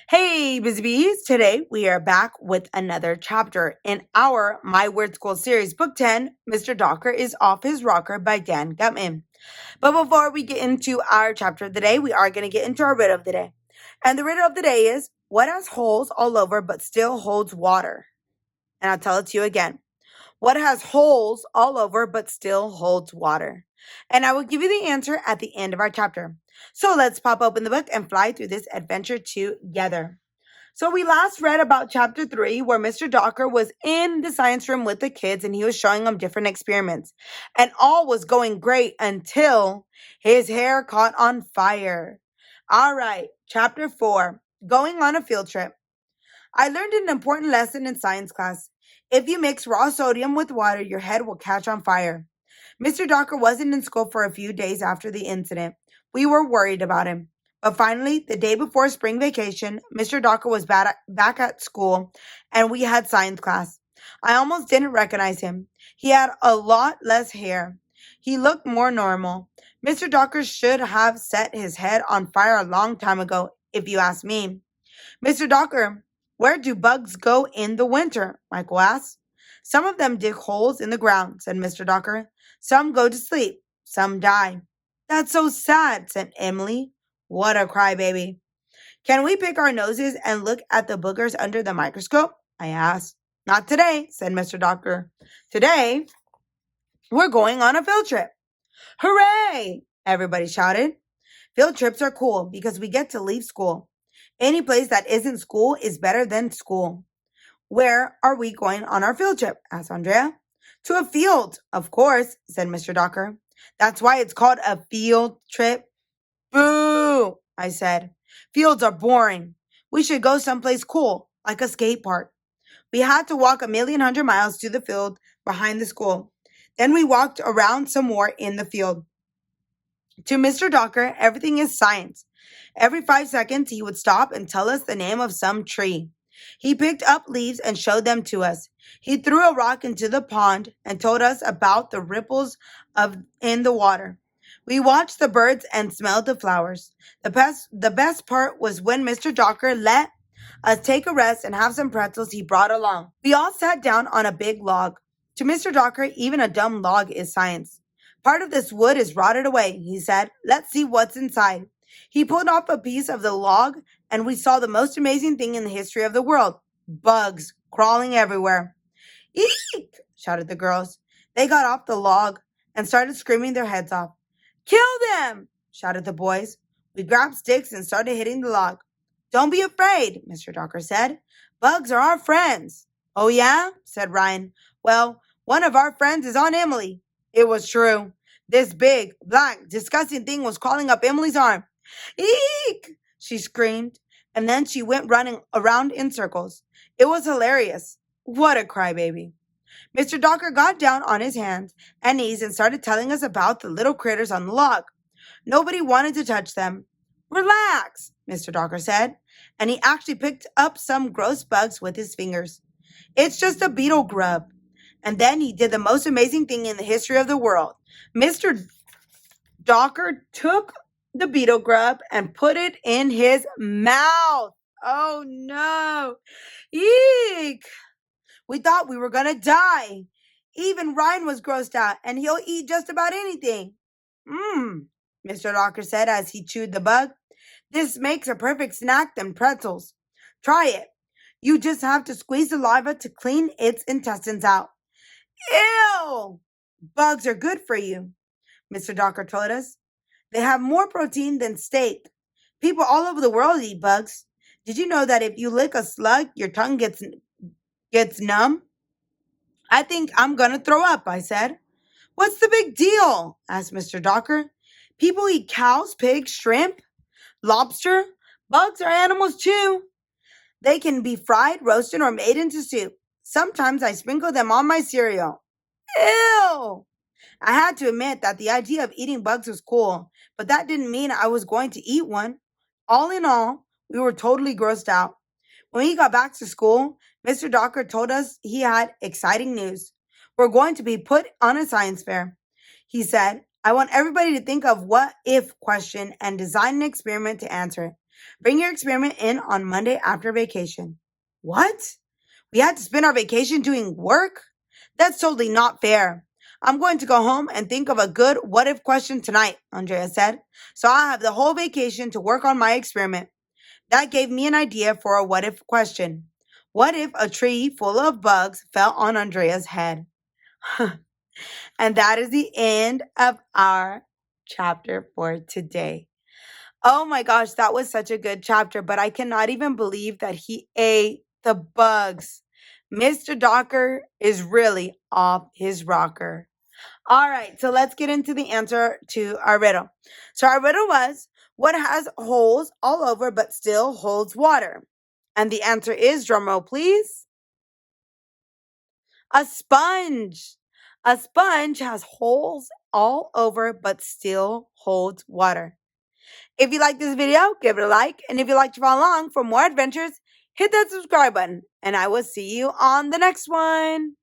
Hey, Busy Bees! Today we are back with another chapter in our My Word School series, Book 10, Mr. Docker is Off His Rocker by Dan Gutman. But before we get into our chapter of the day, we are going to get into our riddle of the day. And the riddle of the day is, what has holes all over but still holds water? And I'll tell it to you again. What has holes all over but still holds water? And I will give you the answer at the end of our chapter. So let's pop open the book and fly through this adventure together. So we last read about chapter 3 where Mr. Docker was in the science room with the kids and he was showing them different experiments. And all was going great until his hair caught on fire. All right, chapter 4, going on a field trip. I learned an important lesson in science class. If you mix raw sodium with water, your head will catch on fire. Mr. Docker wasn't in school for a few days after the incident. We were worried about him. But finally, the day before spring vacation, Mr. Docker was back at school and we had science class. I almost didn't recognize him. He had a lot less hair. He looked more normal. Mr. Docker should have set his head on fire a long time ago, if you ask me. Mr. Docker, where do bugs go in the winter? Michael asked. Some of them dig holes in the ground, said Mr. Docker. Some go to sleep. Some die. That's so sad, said Emily. What a crybaby. Can we pick our noses and look at the boogers under the microscope? I asked. Not today, said Mr. Docker. Today, we're going on a field trip. Hooray! Everybody shouted. Field trips are cool because we get to leave school. Any place that isn't school is better than school. Where are we going on our field trip? Asked Andrea. To a field, of course, said Mr. Docker. That's why it's called a field trip. Boo, I said. Fields are boring. We should go someplace cool, like a skate park. We had to walk 1,100,000 miles to the field behind the school. Then we walked around some more in the field. To Mr. Docker, everything is science. Every 5 seconds, he would stop and tell us the name of some tree. He picked up leaves and showed them to us. He threw a rock into the pond and told us about the ripples in the water. We watched the birds and smelled the flowers. The best part was when Mr. Docker let us take a rest and have some pretzels he brought along. We all sat down on a big log. To Mr. Docker, even a dumb log is science. Part of this wood is rotted away, he said. Let's see what's inside. He pulled off a piece of the log, and we saw the most amazing thing in the history of the world. Bugs crawling everywhere. Eek! Shouted the girls. They got off the log and started screaming their heads off. Kill them! Shouted the boys. We grabbed sticks and started hitting the log. Don't be afraid, Mr. Docker said. Bugs are our friends. Oh, yeah? Said Ryan. Well, one of our friends is on Emily. It was true. This big, black, disgusting thing was crawling up Emily's arm. Eek! She screamed, and then she went running around in circles. It was hilarious. What a crybaby. Mr. Docker got down on his hands and knees and started telling us about the little critters on the log. Nobody wanted to touch them. Relax, Mr. Docker said, and he actually picked up some gross bugs with his fingers. It's just a beetle grub. And then he did the most amazing thing in the history of the world. Mr. Docker took the beetle grub and put it in his mouth. Oh no. Eek. We thought we were going to die. Even Ryan was grossed out, and he'll eat just about anything. Mr. Docker said as he chewed the bug. This makes a perfect snack than pretzels. Try it. You just have to squeeze the larva to clean its intestines out. Ew! Bugs are good for you, Mr. Docker told us. They have more protein than steak. People all over the world eat bugs. Did you know that if you lick a slug, your tongue gets numb? I think I'm going to throw up, I said. What's the big deal? Asked Mr. Docker. People eat cows, pigs, shrimp, lobster. Bugs are animals too. They can be fried, roasted, or made into soup. Sometimes I sprinkle them on my cereal. Ew! I had to admit that the idea of eating bugs was cool, but that didn't mean I was going to eat one. All in all, we were totally grossed out. When we got back to school, Mr. Docker told us he had exciting news. We're going to be put on a science fair. He said, I want everybody to think of what if question and design an experiment to answer it. Bring your experiment in on Monday after vacation. What? We had to spend our vacation doing work? That's totally not fair. I'm going to go home and think of a good what if question tonight, Andrea said. So I'll have the whole vacation to work on my experiment. That gave me an idea for a what if question. What if a tree full of bugs fell on Andrea's head? And that is the end of our chapter for today. Oh my gosh, that was such a good chapter, but I cannot even believe that he ate the bugs. Mr. Docker is really off his rocker. All right, so let's get into the answer to our riddle. So our riddle was, what has holes all over but still holds water? And the answer is, drumroll please, a sponge. A sponge has holes all over but still holds water. If you like this video, give it a like. And if you'd like to follow along for more adventures, hit that subscribe button. And I will see you on the next one.